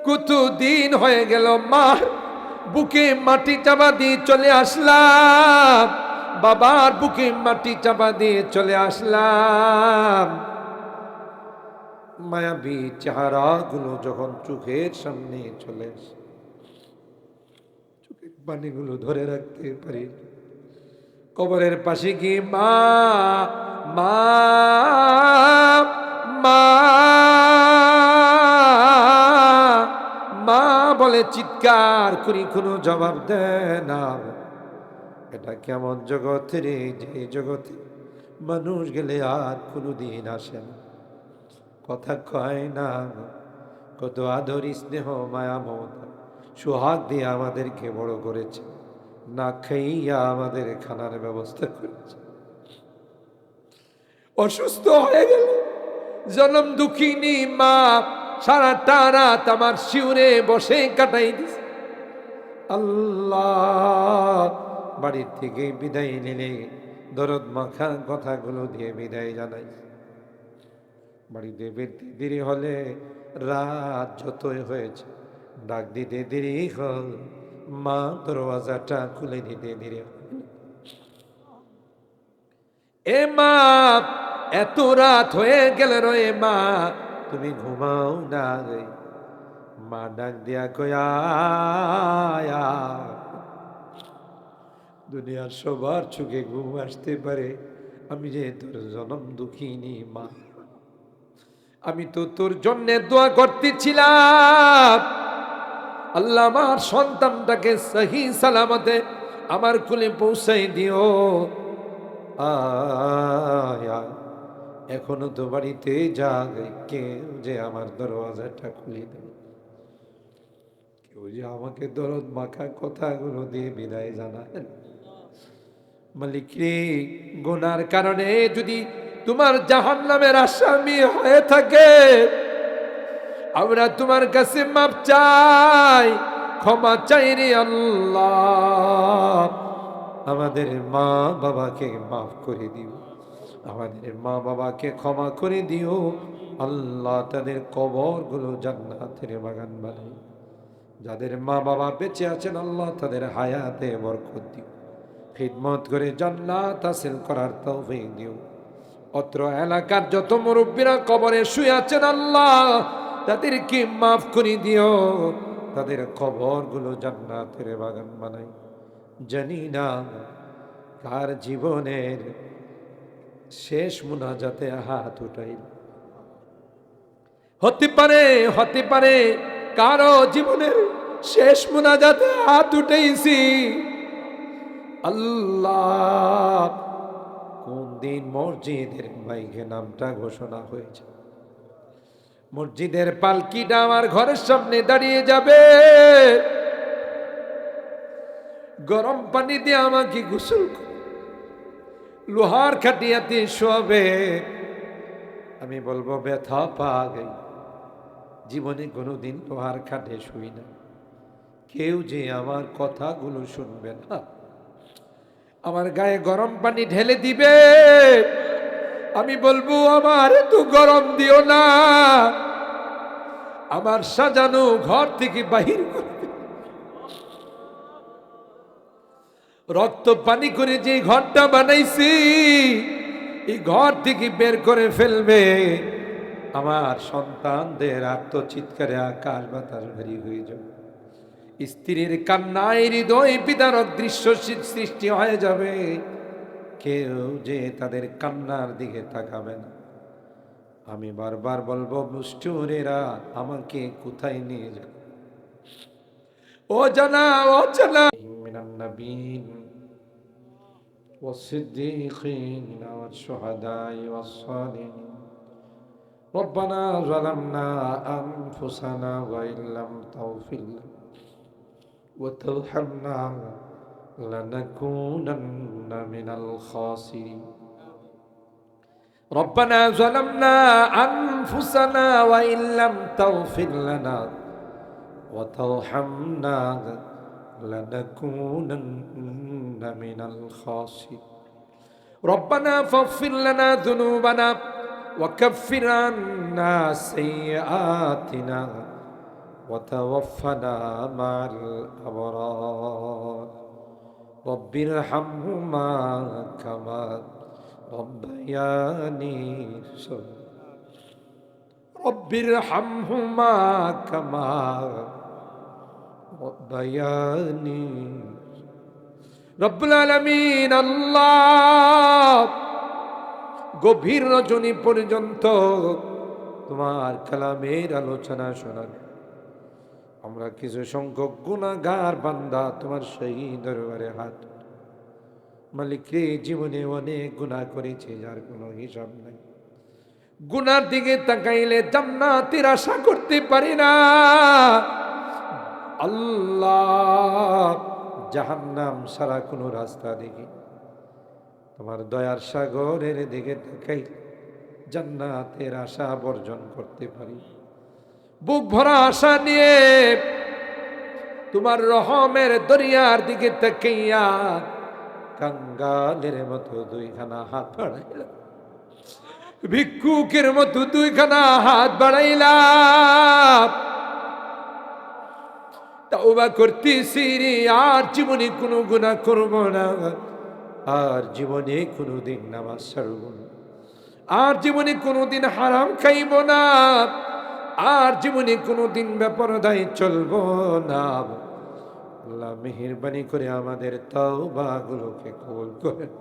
কতদিন হয়ে গেল মার বুকে মাটি চাপা দিয়ে চলে আসলাম, বাবার বুকে মাটি চাপা দিয়ে চলে আসলাম। মায়াবী চেহারা গুলো যখন চোখের সামনে চলে আসে, চোখের পানিগুলো ধরে রাখতে পারি। কবরের পাশে গিয়ে মা মা মা মা বলে চিৎকার করি, কোনো জবাব দেয় না। এটা কেমন জগৎ রে, যে জগতে মানুষ গেলে আর কোনোদিন আসে না, কথা কয় না। কত আদর স্নেহ মায়া মমতা সোহাগ দিয়ে আমাদেরকে বড় করেছে, না খাইয়া আমাদের খানার ব্যবস্থা করেছে। অসুস্থ হয়ে গেল জনম দুঃখিনী মা সারাটা রাত আমার শিউরে বসে কাটাই দিছে। আল্লাহ বাড়ির থেকে বিদায় নিলে দরদ মাখা কথাগুলো দিয়ে বিদায় জানাই। বাড়িতে ফিরতে দেরি হলে, রাত যতই হয়েছে ডাক দিতে দেরি হল, মা দরওয়াজাটা খুলে দিতে দেরি হল। এ মা এত রাত হয়ে গেল রে মা, তুমি ঘুমাও না রে। মা ডাক দিয়া কয়া, দুনিয়ার সবার চোখে ঘুম আসতে পারে, আমি যে তোর জনম দুঃখিনী মা, আমি তো তোর জন্য দোয়া করতেছিলাম, আল্লাহ আমার সন্তানটাকে সহি সালামতে আমার কুলে পৌঁছাই দিও। এখনো তো বাড়িতে যাই, কেউ যে আমার দরওয়াজাটা খুলে দেয়, কেউ যে আমাকে দরদ মাখা কথাগুলো দিয়ে বিদায় জানায়। মালিক রে, গুনার কারণে যদি তোমার জাহান্নামের আসামি হয়ে থাকে, আমরা তোমার কাছে মাপ চাই, ক্ষমা চাই রে আল্লাহ। আমাদের মা বাবাকে মাফ করে দিও, আমাদের মা বাবাকে ক্ষমা করে দিও আল্লাহ। তাদের কবরগুলো জান্নাতের বাগান বানাই। যাদের মা বাবা বেঁচে আছেন আল্লাহ তাদের হায়াতে বরকত দিও, খিদমত করে জান্নাত হাসিল করার তৌফিক দিও। অত্র এলাকার যত মুরব্বীরা কবরে শুয়ে আছেন আল্লাহ তাদেরকে মাফ করে দিও, তাদের কবরগুলো জান্নাতের বাগান বানাই। জানি না কার জীবনের শেষ মুনাজাতে হাত উঠাই, হতে পারে কারো জীবনের শেষ মুনাজাতে হাত উঠাইছি। আল্লাহ কোন দিন মসজিদের মাইকে নামটা ঘোষণা হয়েছে, মসজিদের পালকিটা আমার ঘরের সামনে দাঁড়িয়ে যাবে, গরম পানি দিয়ে আমাকে গোসল করে লোহার খাটিয়াতে শোয়াবে। আমি বলবো ব্যথা পা গেই, জীবনে কোনোদিন লোহার খাটে শুই না, কেউ যে আমার কথাগুলো শুনবে না। আমার গায়ে গরম পানি ঢেলে দিবে, আমি বলবো আমার তো গরম দিও না, আমার সাজানো ঘর থেকে বাহির করবে। রক্ত পানি করে যে ঘরটা বানাইছি এই ঘর থেকে বের করে ফেলবে। আমার সন্তানদের আত্মচিৎকারে আকাশ বাতাস ভারী হয়ে যাবে, স্ত্রীর কান্নায় হৃদয় বিদারক দৃশ্য সৃষ্টি হয়ে যাবে, কেউ যে তাদের কান্নার দিকে তাকাবে না। আমি বারবার বলবো মুষ্টিমেরা আমাকে কোথায় নিয়ে যাবে। ও জানা মিনান নবীন والصديقين والشهداء والصالحين ربنا ظلمنا أنفسنا وإن لم تغفر لنا وترحمنا لنكونن من الخاسرين ربنا ظلمنا أنفسنا وإن لم تغفر لنا وترحمنا لنكونن من الخاسرين ربنا فاغفر لنا ذنوبنا وكفر عنا سيئاتنا وتوفنا مع الأبرار رب ارحمهما كما ربياني صغيرا رب ارحمهما كما ربياني রব্বুল আলামিন আল্লাহ গভীর রজনী পর্যন্ত তোমার কালামের আলোচনা শোনার আমরা কিছু সংখ্যক গুনাহগার বান্দা তোমার সেই দরবারে হাত মালিক রে জীবনে অনেক গুনাহ করেছি যার কোনো হিসাব নাই গুনার দিকে তাকাইলে জান্নাতের আশা করতে পারি না আল্লাহ জাহান্নাম ছাড়া কোনো রাস্তা দেখি তোমার দয়ার সাগরের দিকে তাকাই জান্নাতের আশা বর্জন করতে পারি বুক ভরা আশা নিয়ে তোমার রহমের দরিয়ার দিকে তাকাইয়া কাঙ্গালের মতো দুইখানা হাত বাড়াইলাম ভিক্ষুকের মতো দুইখানা হাত বাড়াইলাম তওবা করতেছি রে আর জীবনে কোনো গুনাহ করব না আর জীবনে কোনোদিন নামাজ ছাড়ব না আর জীবনে কোনোদিন হারাম খাইব না আর জীবনে কোনোদিন বেপরদায় চলব না আল্লাহ মেহেরবানি করে আমাদের তওবাগুলোকে কবুল করেন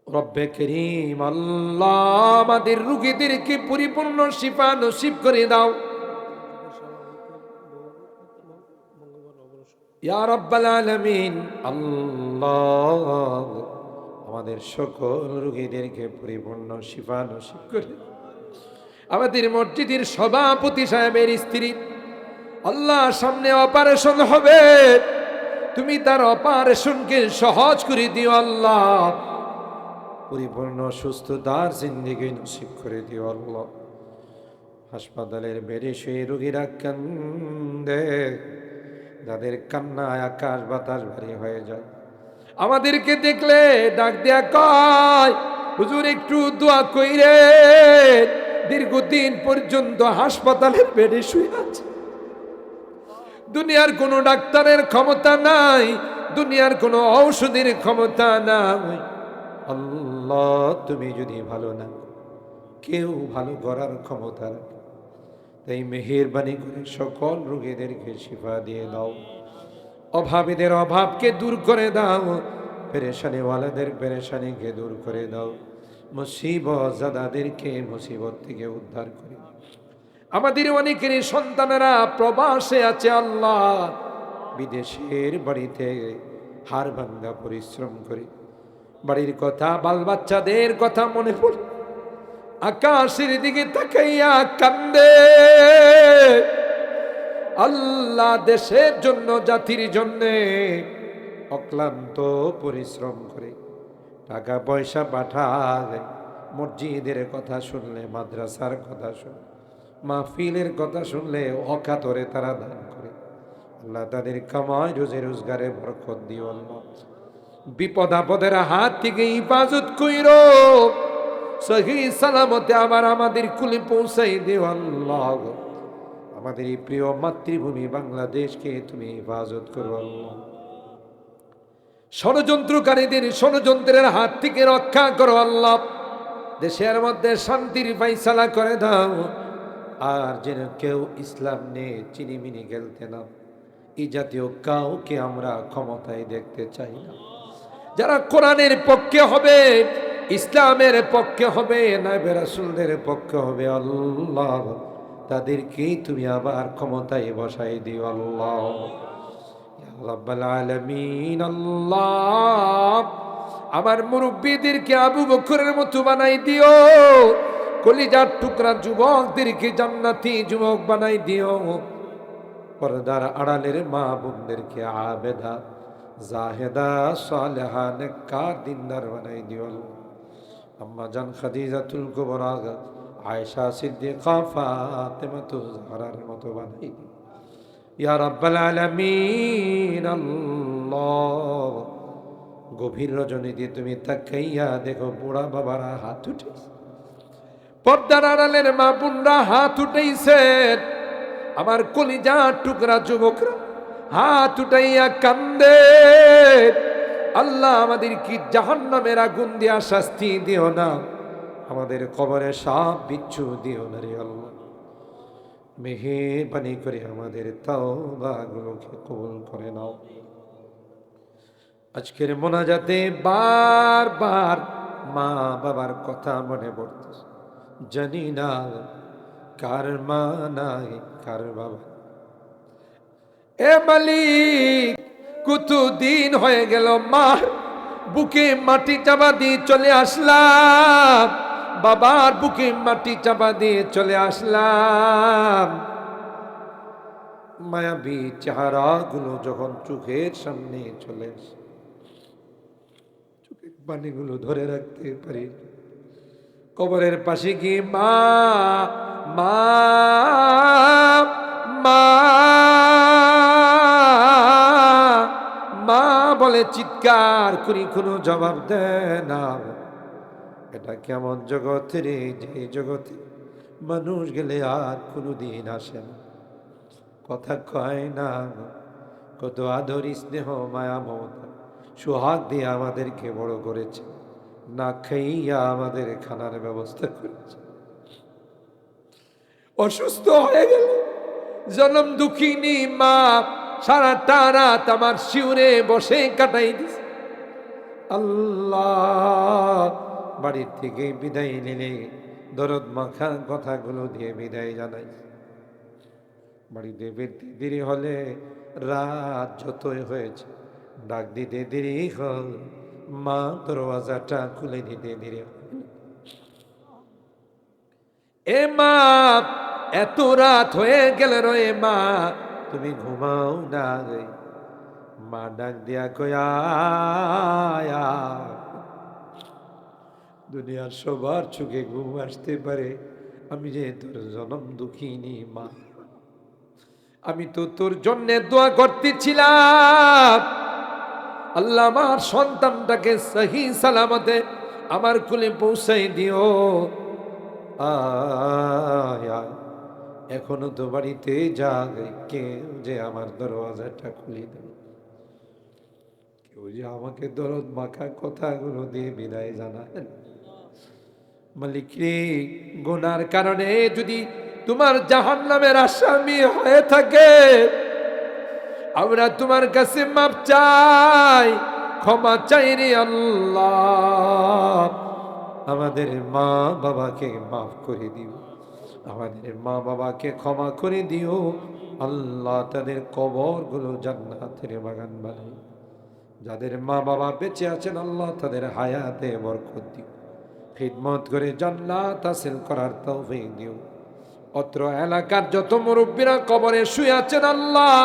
রব্বে করিম আল্লাহ আমাদের রোগীদেরকে পরিপূর্ণ শিফা নসিব করে দাও ইয়া রাব্বাল আলামিন আল্লাহ আমাদের সকল রোগীদেরকে পরিপূর্ণ শিফা নসিব করে আমাদের মসজিদের সভাপতি সাহেবের স্ত্রী আল্লাহ সামনে অপারেশন হবে তুমি তার অপারেশনকে সহজ করে দিও আল্লাহ পরিপূর্ণ সুস্থতার জিন্দেগি নসিব করে দিও আল্লাহ হাসপাতালের বেডে শুয়ে রোগীরা কান্দে যাদের কান্নায় আকাশ বাতাস ভারী হয়ে যায় আমাদেরকে দেখলে ডাক দেয়া কয় হুজুর একটু দোয়া কইরে দীর্ঘদিন পর্যন্ত হাসপাতালের বেডে শুয়ে আছে দুনিয়ার কোনো ডাক্তারের ক্ষমতা নাই দুনিয়ার কোনো ঔষধের ক্ষমতা নাই আল্লাহ তুমি যদি ভালো না কেউ ভালো করার ক্ষমতা রাখে তাই মেহেরবানি করে সকল রোগীদেরকে শিফা দিয়ে দাও অভাবীদের অভাবকে দূর করে দাও পেরেশানিওয়ালাদের পেরেশানিকে দূর করে দাও মুসিবত জাদাদেরকে মুসিবত থেকে উদ্ধার করে দাও আমাদের অনেকেরই সন্তানেরা প্রবাসে আছে আল্লাহ বিদেশের বাড়িতে হাড় ভাঙ্গা পরিশ্রম করে বাড়ির কথা বাল বাচ্চাদের কথা মনে পড়ে আকাশের দিকে তাকাইয়া কান্দে আল্লাহ দেশের জন্য জাতির জন্য অক্লান্ত পরিশ্রম করে টাকা পয়সা পাঠায় মসজিদের কথা শুনলে মাদ্রাসার কথা শুনলে মাহফিলের কথা শুনলে অকাতরে তারা দান করে আল্লাহ তাদের কামাই রোজে রোজগারে বরকত দিও আল্লাহ বিপদ আপদের হাত থেকে হিফাজত কইরো সহি সালামতে আবার আমাদের কুলে পৌঁছাই দিও আল্লাহ আমাদের এই প্রিয় মাতৃভূমি বাংলাদেশকে তুমি হিফাজত করো আল্লাহ ষড়যন্ত্রকারীদের ষড়যন্ত্রের হাত থেকে রক্ষা করো আল্লাহ দেশের মধ্যে শান্তির ফাইসালা করে দাও আর যেন কেউ ইসলাম নিয়ে চিনিমিনি খেলতে না এই জাতীয় কাউকে আমরা ক্ষমতায় দেখতে চাই না যারা কোরআনের পক্ষে হবে ইসলামের পক্ষে হবে নবী রাসূলদের পক্ষে হবে আল্লাহ তাদেরকেই তুমি আবার ক্ষমতায় বসাই দিও আল্লাহ ইয়া রাব্বাল আলামিন আল্লাহ আমার মুরব্বিদেরকে আবু বকরের মতো বানাই দিও কলিজার টুকরা যুবকদেরকে জান্নাতি যুবক বানাই দিও পর্দার আড়ালের মা বোনদেরকে আবেদা জাহেদা সালেহা নেককার দিনদার বানাই দিও আম্মা জান খাদিজাতুল কুবরা আয়েশা সিদ্দিকা ফাতেমাতুজ জাহরার মতো বানাই দিও ইয়া রাব্বাল আলামিন আল্লাহ গভীর রজনীতে তুমি তাকাইয়া দেখো বুড়া বাবারা হাত উঠেছে পর্দার আড়ালের মা বোনরা হাত উঠাইছেন, আমার কলিজার টুকরা যুবকরা হাত উঠাইয়া কান্দে, আল্লাহ আমাদের কি জাহান্নামের আগুন দিয়া শাস্তি দিও না, আমাদের কবরে সাপ বিচ্ছু দিও না রে আল্লাহ। মেহেরবানি করে আমাদের তাওবাগুলোকে কবুল করে নাও। আজকের মোনাজাতে বারবার মা বাবার কথা মনে পড়তেছে। জানি না কার মা নাই কার বাবা। এ মালিক, কতদিন হয়ে গেল মার বুকে মাটি চাপা দিয়ে চলে আসলাম, বাবার বুকে মাটি চাপা দিয়ে চলে আসলাম। মায়াবী চেহারা গুলো যখন চোখের সামনে চলে আসে, চোখের পানিগুলো ধরে রাখতে পারি। কবরের পাশে গিয়ে মা মা মা মা বলে চিৎকার করি, কোনো জবাব দেয় না। এটা কেমন জগৎ রে, যে জগতে মানুষ গেলে আর কোনোদিন আসে না, কথা কয় না। কত আদর স্নেহ মায়া মমতা সোহাগ দিয়ে আমাদেরকে বড় করেছে, না খাইয়া আমাদের খানার ব্যবস্থা করেছে। অসুস্থ হয়ে গেল জনম দুঃখিনী মা সারাটা রাত আমার শিউরে বসে কাটাই দিছে। আল্লাহ, বাড়ির থেকে বিদায় নিলে দরদ মাখা কথাগুলো দিয়ে বিদায় জানাই। বাড়িতে ফিরতে দেরি হলে রাত যতই হয়েছে ডাক দিতে দেরি হল, মা দরওয়াজাটা খুলে দিতে দেরি হল। এ মা, এত রাত হয়ে গেল রে মা, তুমি ঘুমাও না রে। মা ডাক দিয়া কয়া, দুনিয়ার সবার চোখে ঘুম আসতে পারে, আমি যে তোর জনম দুঃখিনী মা, আমি তো তোর জন্য দোয়া করতেছিলাম, আল্লাহ আমার সন্তানটাকে সহি সালামতে আমার কুলে পৌঁছাই দিও। এখনো তো বাড়িতে যাবে, কেউ যে আমার দরওয়াজাটা খুলে দেবে, কেউ যে আমাকে দরদ মাখা কথাগুলো দিয়ে বিদায় জানায়। মালিক রে, গুনার কারণে যদি তোমার জাহান্নামের আসামি হয়ে থাকে, আমরা তোমার কাছে মাপ চাই, ক্ষমা চাই রে আল্লাহ। আমাদের মা বাবাকে মাফ করে দিও, আমাদের মা বাবাকে ক্ষমা করে দিও আল্লাহ। তাদের কবরগুলো জান্নাতের বাগান বানাই। যাদের মা বাবা বেঁচে আছেন আল্লাহ তাদের হায়াতে বরকত দিও, খিদমত করে জান্নাত হাসিল করার তৌফিক দিও। অত্র এলাকার যত মুরব্বীরা কবরে শুয়ে আছেন আল্লাহ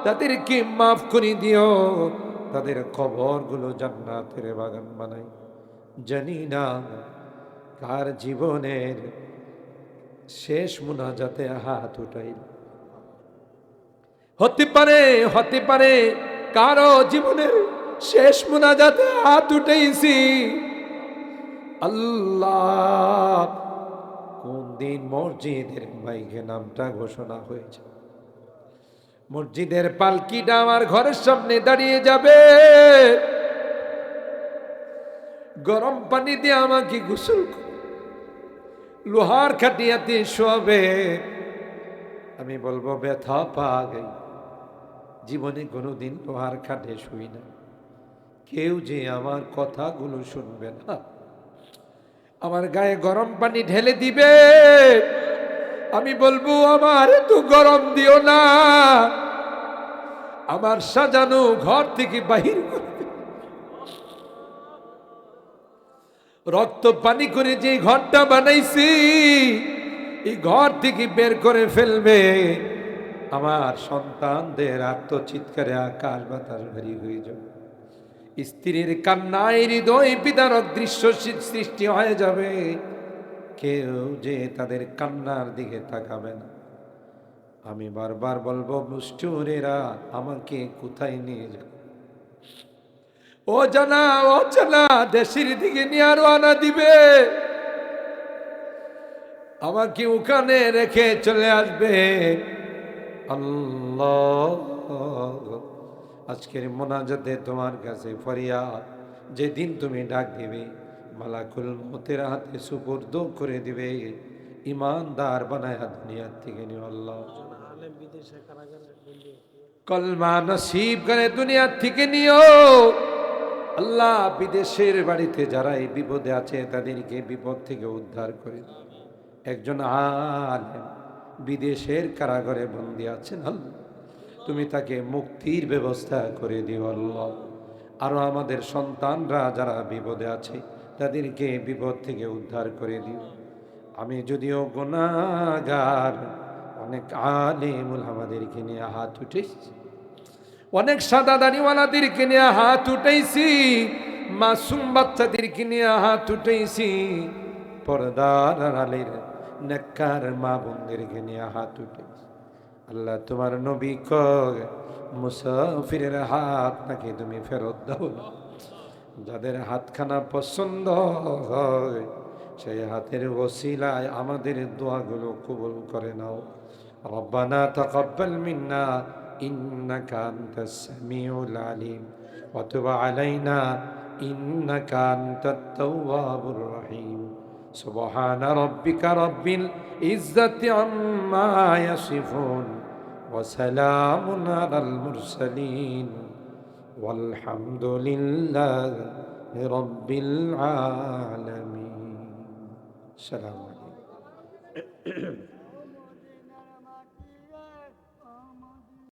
তাদেরকে মাফ করে দিও, তাদের কবরগুলো জান্নাতের বাগান বানাই। জানি না কার জীবনের শেষ মুনাজাতে হাত উঠাইল, হতে পারে কারো জীবনের শেষ মুনাজাতে হাত উঠাইছি। আল্লাহ, কোন দিন মসজিদের মাইকে নামটা ঘোষণা হয়েছে, মসজিদের পালকিটা আমার ঘরের সামনে দাঁড়িয়ে যাবে, গরম পানি দিয়ে আমাকে গোসল করে লোহার খাটিয়াতে শোয়াবে। আমি বলবো ব্যথা পা গেই, জীবনে কোনোদিন লোহার খাটে শুই না, কেউ যে আমার কথাগুলো শুনবে না। আমার গায়ে গরম পানি ঢেলে দিবে, আমি বলবো আমার এত গরম দিও না, আমার সাজানো ঘর থেকে বাহির করবে। রক্ত পানি করে যে ঘরটা বানাইছি এই ঘর থেকে বের করে ফেলবে। আমার সন্তানদের আত্মচিৎকারে আকাশ বাতাস ভারী হয়ে যাবে, স্ত্রীর কান্নায় হৃদয় বিদারক দৃশ্য সৃষ্টি হয়ে যাবে, কেউ যে তাদের কান্নার দিকে তাকাবে না। আমি বারবার বলবো মুষ্টুরেরা আমাকে কোথায় নিয়ে যাবে, ও জানা দেশের দিকে নিয়ে রওনা দিবে। আমাকে ওখানে রেখে চলে আসবে। আল্লাহ, আজকের মোনাজাতে তোমার কাছে ফরিয়াদ, যেদিন তুমি ডাক দিবে মালাকুল মতের হাতে সুপুর্দ করে দিবে, ইমানদার বানায় দুনিয়ার থেকে নিও আল্লাহ। কলমা নসিব করে দুনিয়ার থেকে নিও আল্লাহ। বিদেশের বাড়িতে যারা এই বিপদে আছে তাদেরকে বিপদ থেকে উদ্ধার করে দিও। একজন আলেম বিদেশের কারাগারে বন্দী আছেন, আল্লাহ তুমি তাকে মুক্তির ব্যবস্থা করে দিও আল্লাহ। আরো আমাদের সন্তানরা যারা বিপদে আছে তাদেরকে বিপদ থেকে উদ্ধার করে দিও। আমি যদিও গুনাহগার, অনেক আলেমুল আমাদেরকে নিয়ে হাত উঠেছি, অনেক সাদা দাড়িওয়ালাদেরকে নিয়ে হাত উঠেছি, মাসুম বাচ্চাদেরকে নিয়ে হাত উঠেছি, পর্দার আড়ালের নেককার মা বোনদেরকে নিয়ে হাত উঠেছি। আল্লাহ তোমার নবী কয় মুসাফিরের হাত নাকি তুমি ফেরত দাও না। যাদের হাতখানা পছন্দ হয় সেই হাতের ওসিলায় আমাদের দোয়াগুলো কবুল করে নাও। রব্বানা তাকাব্বাল মিন্না ইন্নাকা আনতাস সামিউল আলিম ওয়া তুব আলাইনা ইন্নাকা আনতাত তাওয়াবুর রহিম। সুবহানা রাব্বিকা রাব্বিল ইজ্জাতি আম্মা ইয়াসিফুন ওয়া সালামুন আলাল মুরসালিন والحمد لله رب العالمين. السلام عليكم.